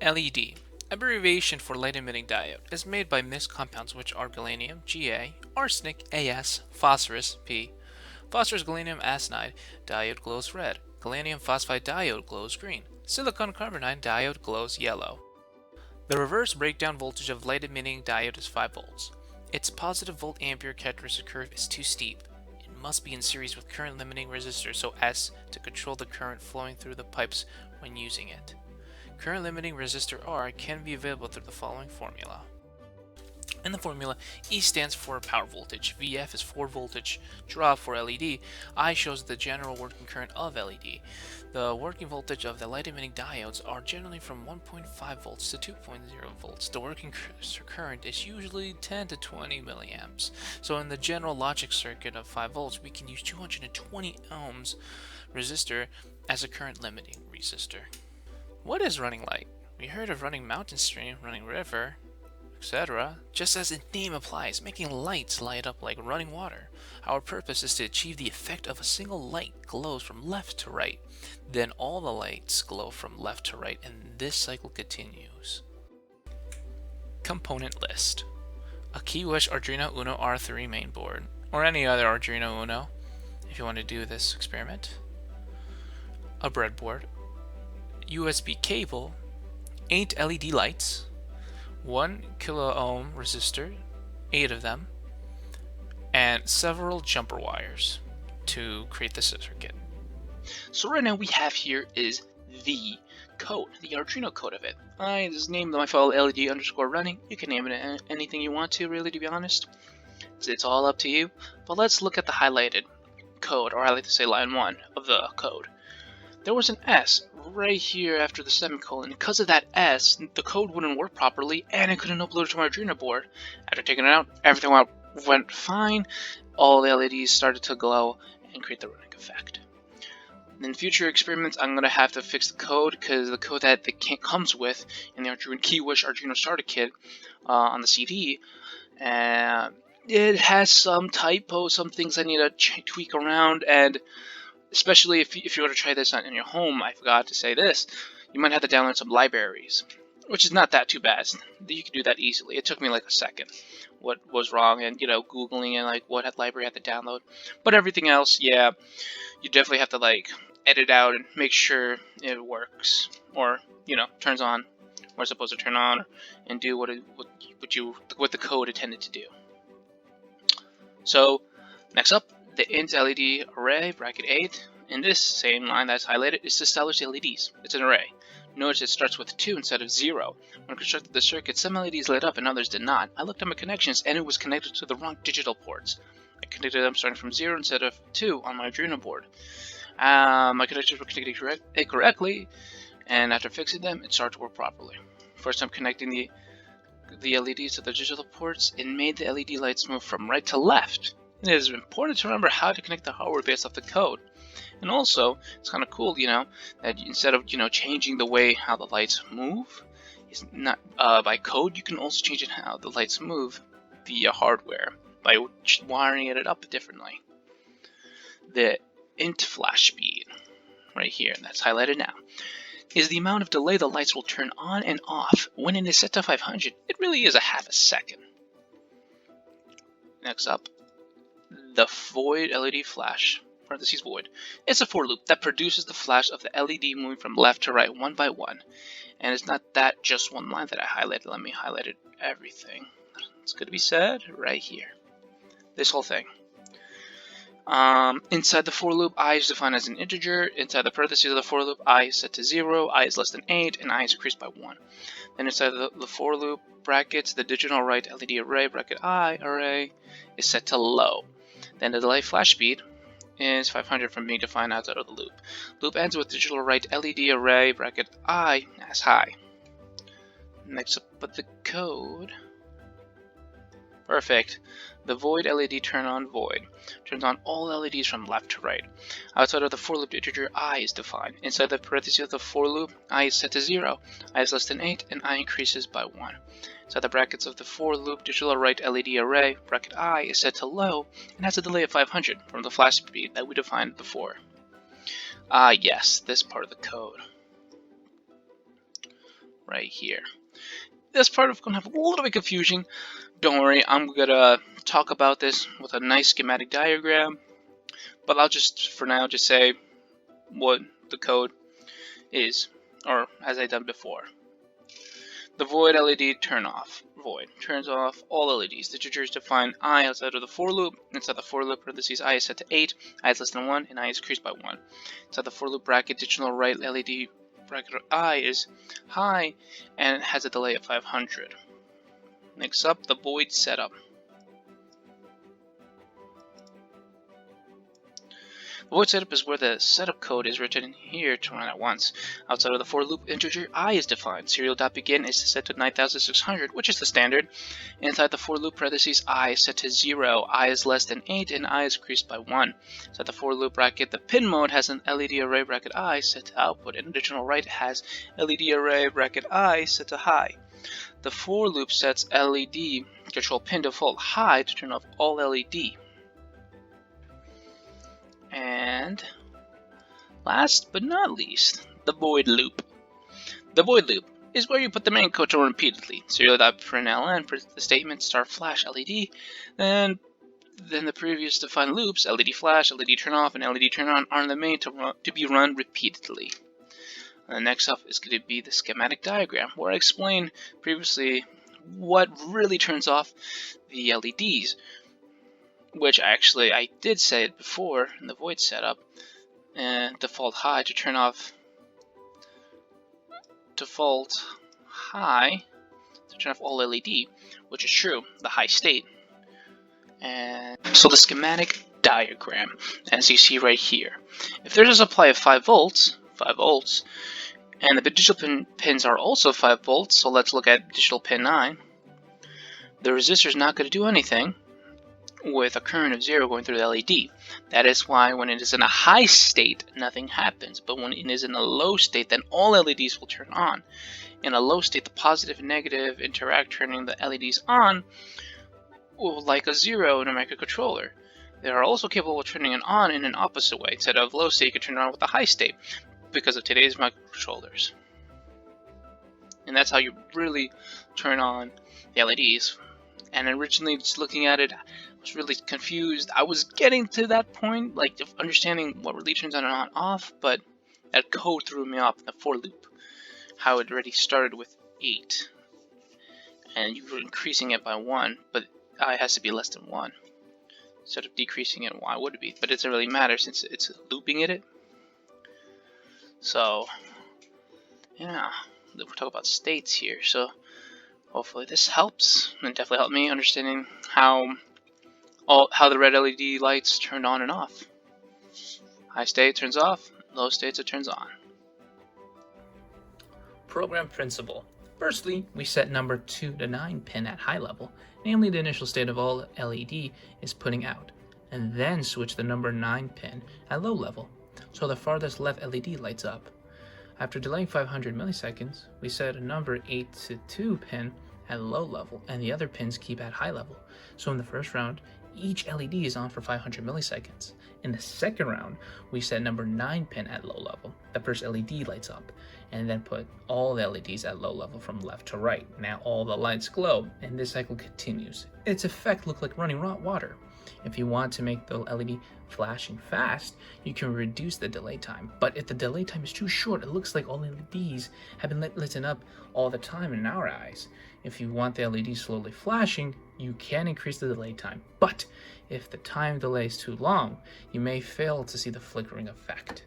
LED, abbreviation for light-emitting diode, is made by mixed compounds which are gallium, Ga, arsenic, As, phosphorus, P. Phosphorus gallium arsenide diode glows red. Gallium phosphide diode glows green. Silicon carbonide diode glows yellow. The reverse breakdown voltage of light-emitting diode is 5 volts. Its positive volt-ampere characteristic curve is too steep. It must be in series with current-limiting resistor, so S, to control the current flowing through the pipes when using it. Current-limiting resistor R can be available through the following formula. In the formula, E stands for power voltage, VF is for voltage drop for LED, I shows the general working current of LED. The working voltage of the light-emitting diodes are generally from 1.5 volts to 2.0 volts. The working current is usually 10 to 20 milliamps. So in the general logic circuit of 5 volts, we can use 220 ohms resistor as a current limiting resistor. What is running light? We heard of running mountain stream, running river, etc. Just as its name applies, making lights light up like running water. Our purpose is to achieve the effect of a single light glows from left to right. Then all the lights glow from left to right, and this cycle continues. Component list. A Keywish Arduino Uno R3 mainboard, or any other Arduino Uno if you want to do this experiment. A breadboard. USB cable. 8 LED lights. 1 kilo ohm resistor, 8 of them, and several jumper wires to create the circuit. So right now we have here is the code, the Arduino code of it. I just named my file LED_running. You can name it anything you want to, really, to be honest. It's all up to you. But let's look at the highlighted code, or I like to say line 1 of the code. There was an S right here after the semicolon. Because of that S, the code wouldn't work properly, and I couldn't upload it to my Arduino board. After taking it out, everything went fine. All the LEDs started to glow and create the running effect. In future experiments, I'm going to have to fix the code, because the code that comes with in the Keywish Arduino Starter Kit on the CD, it has some typos, some things I need to tweak around, and especially if you were to try this in your home, I forgot to say this, you might have to download some libraries, which is not that too bad. You can do that easily. It took me like a second. What was wrong, and Googling and like what library I had to download. But everything else, yeah, you definitely have to like edit out and make sure it works, or turns on or it's supposed to turn on, and do what the code intended to do. So next up, the int LED array bracket 8. In this same line that's highlighted is to establish the LEDs. It's an array. Notice it starts with 2 instead of 0. When I constructed the circuit, some LEDs lit up and others did not. I looked at my connections and it was connected to the wrong digital ports. I connected them starting from 0 instead of 2 on my Arduino board. My connections were connected correctly, and after fixing them, it started to work properly. First time connecting the LEDs to the digital ports, it made the LED lights move from right to left. It is important to remember how to connect the hardware based off the code. And also, it's kind of cool, that instead of, changing the way how the lights move, it's not by code, you can also change it how the lights move via hardware by wiring it up differently. The int flash speed, right here, and that's highlighted now, is the amount of delay the lights will turn on and off. When it is set to 500, it really is a half a second. Next up, the void LED flash, parentheses void. It's a for loop that produces the flash of the LED moving from left to right one by one. And it's not that just one line that I highlighted. Let me highlight it everything. It's going to be said right here. This whole thing. Inside the for loop, I is defined as an integer. Inside the parentheses of the for loop, I is set to 0, I is less than 8, and I is increased by 1. Then inside the for loop brackets, the digital right LED array bracket I array is set to low. Then the delay flash speed is 500 from being defined outside of the loop. Loop ends with digital right LED array bracket I as high. Next up with the code. Perfect. The void LED turn on void turns on all LEDs from left to right. Outside of the for loop, integer I is defined. Inside the parentheses of the for loop, I is set to 0, I is less than 8, and I increases by 1. Inside the brackets of the for loop, digital right LED array bracket I is set to low and has a delay of 500 from the flash speed that we defined before. Yes, this part of the code. right here. This part is going to have a little bit confusing. Don't worry, I'm going to talk about this with a nice schematic diagram, but I'll just, for now, just say what the code is, or as I done before. The void LED turn off. Void turns off all LEDs. The trigger is defined I outside of the for loop. Inside the for loop parentheses I is set to 8, I is less than 1, and I is increased by 1. Inside the for loop bracket, digital right LED bracket I is high and has a delay of 500. Next up, the void setup. The void setup is where the setup code is written here to run at once. Outside of the for loop, integer I is defined. Serial.begin is set to 9600, which is the standard. Inside the for loop parentheses, I is set to 0, I is less than 8, and I is increased by 1. Inside the for loop bracket, the pin mode has an LED array bracket I set to output, and additional right has LED array bracket I set to high. The for loop sets LED control pin default high to turn off all LED. And last but not least, the void loop. The void loop is where you put the main code to run repeatedly. Serial.println for the statement start flash LED, then the previous defined loops LED flash, LED turn off, and LED turn on are in the main to be run repeatedly. And next up is going to be the schematic diagram, where I explained previously what really turns off the LEDs. Which actually I did say it before in the void setup, and default high to turn off all LED, which is true, the high state. And so the schematic diagram, as you see right here, if there's a supply of 5 volts, and the digital pins are also 5 volts, so let's look at digital pin 9, the resistor is not going to do anything with a current of 0 going through the LED. That is why when it is in a high state, nothing happens. But when it is in a low state, then all LEDs will turn on. In a low state, the positive and negative interact, turning the LEDs on like a 0 in a microcontroller. They are also capable of turning it on in an opposite way. Instead of low state, you can turn it on with a high state because of today's microcontrollers. And that's how you really turn on the LEDs. And originally, just looking at it, I was really confused. I was getting to that point, like of understanding what really turns on and on off, but that code threw me off in the for loop. How it already started with 8, and you were increasing it by 1, but I has to be less than 1. Instead of decreasing it, why would it be? But it doesn't really matter since it's looping it. So, yeah, we're talking about states here. So hopefully this helps, and definitely helped me understanding how the red LED lights turn on and off. High state turns off, low states it turns on. Program principle. Firstly, we set number 2 to 9 pin at high level, namely the initial state of all LED is putting out, and then switch the number 9 pin at low level, so the farthest left LED lights up. After delaying 500 milliseconds, we set a number 8 to 2 pin at low level, and the other pins keep at high level. So in the first round, each LED is on for 500 milliseconds. In the second round, we set number 9 pin at low level. The first LED lights up, and then put all the LEDs at low level from left to right. Now all the lights glow, and this cycle continues. Its effect looks like running raw water. If you want to make the LED flashing fast, you can reduce the delay time. But if the delay time is too short, it looks like all LEDs have been lit up all the time in our eyes. If you want the LED slowly flashing, you can increase the delay time. But if the time delay is too long, you may fail to see the flickering effect.